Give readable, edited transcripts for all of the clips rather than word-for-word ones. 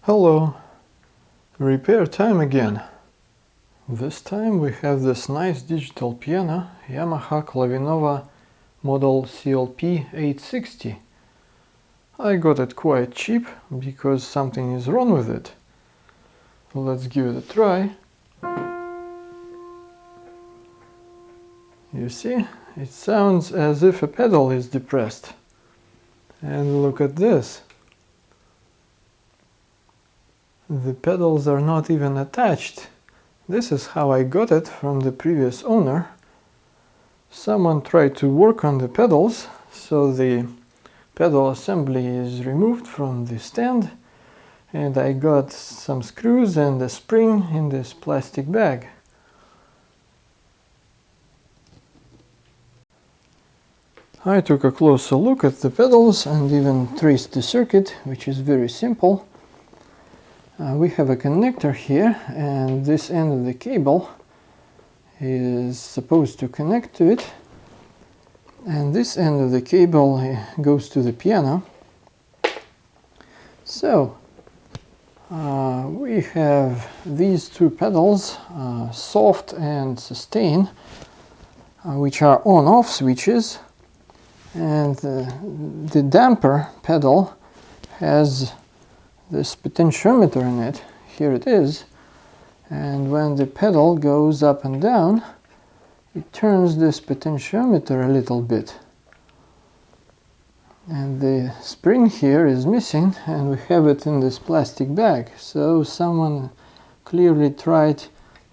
Hello, repair time again. This time we have this nice digital piano, Yamaha Clavinova model CLP-860. I got it quite cheap because something is wrong with it. Let's give it a try. You see, it sounds as if a pedal is depressed. And look at this. The pedals are not even attached. This is how I got it from the previous owner. Someone tried to work on the pedals, so the pedal assembly is removed from the stand, and I got some screws and a spring in this plastic bag. I took a closer look at the pedals and even traced the circuit, which is very simple. We have a connector here, and this end of the cable is supposed to connect to it, and this end of the cable goes to the piano. So we have these two pedals, soft and sustain, which are on-off switches, and the damper pedal has this potentiometer in it. Here it is, and when the pedal goes up and down, it turns this potentiometer a little bit, and the spring here is missing, and we have it in this plastic bag. So someone clearly tried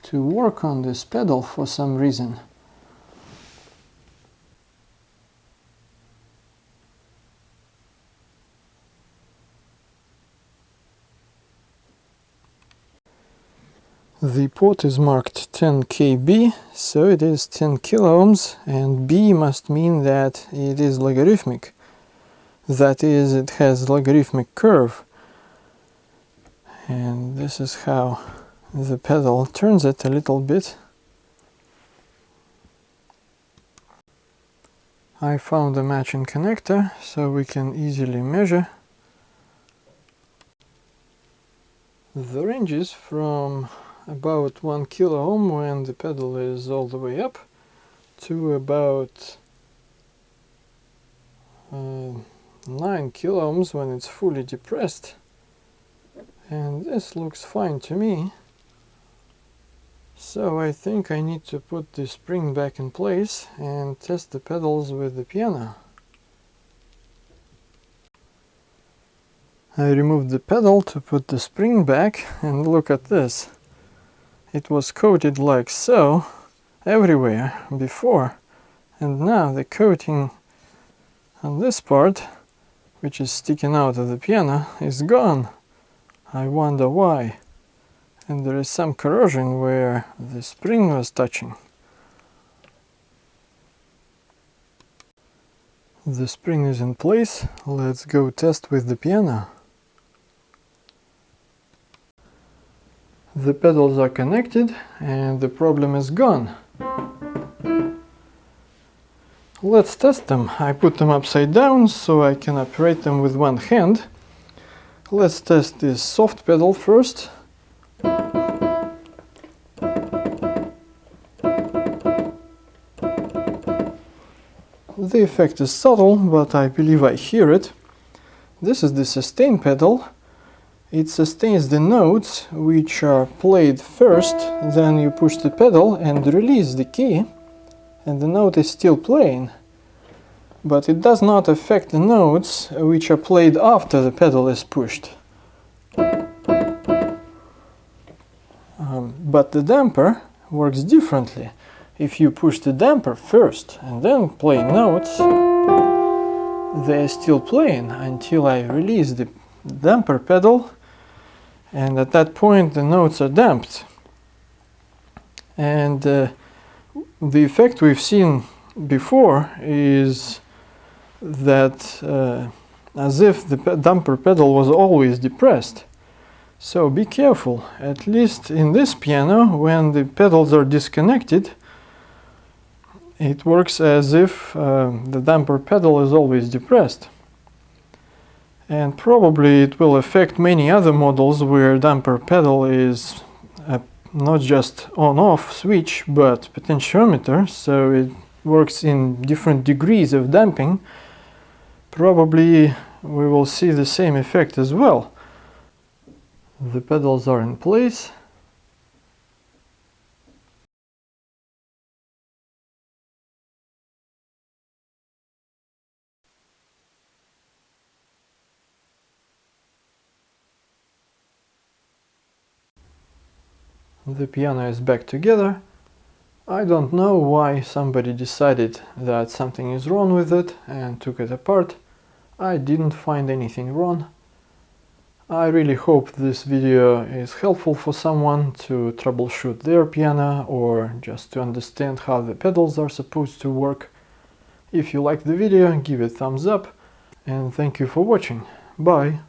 to work on this pedal for some reason. The port is marked 10 kb, so it is 10 kilo ohms, and B must mean that it is logarithmic. That is, it has logarithmic curve. And this is how the pedal turns it a little bit. I found a matching connector, so we can easily measure. The range is from about 1 kilo ohm when the pedal is all the way up to about 9 kilo ohms when it's fully depressed, and this looks fine to me. So I think I need to put the spring back in place and test the pedals with the piano. I removed the pedal to put the spring back, and look at this. It was coated like so everywhere before, and now the coating on this part, which is sticking out of the piano, is gone. I wonder why. And there is some corrosion where the spring was touching. The spring is in place. Let's go test with the piano. The pedals are connected and the problem is gone. Let's test them. I put them upside down so I can operate them with one hand. Let's test this soft pedal first. The effect is subtle, but I believe I hear it. This is the sustain pedal. It sustains the notes which are played first, then you push the pedal and release the key, and the note is still playing. But it does not affect the notes which are played after the pedal is pushed. But the damper works differently. If you push the damper first and then play notes, they are still playing until I release the damper pedal, and at that point the notes are damped. And the effect we've seen before is that as if the damper pedal was always depressed. So be careful. At least in this piano, when the pedals are disconnected, it works as if the damper pedal is always depressed. And probably it will affect many other models where damper pedal is not just on-off switch but potentiometer, so it works in different degrees of damping. Probably we will see the same effect as well. The pedals are in place. The piano is back together. I don't know why somebody decided that something is wrong with it and took it apart. I didn't find anything wrong. I really hope this video is helpful for someone to troubleshoot their piano or just to understand how the pedals are supposed to work. If you liked the video, give it a thumbs up and thank you for watching. Bye!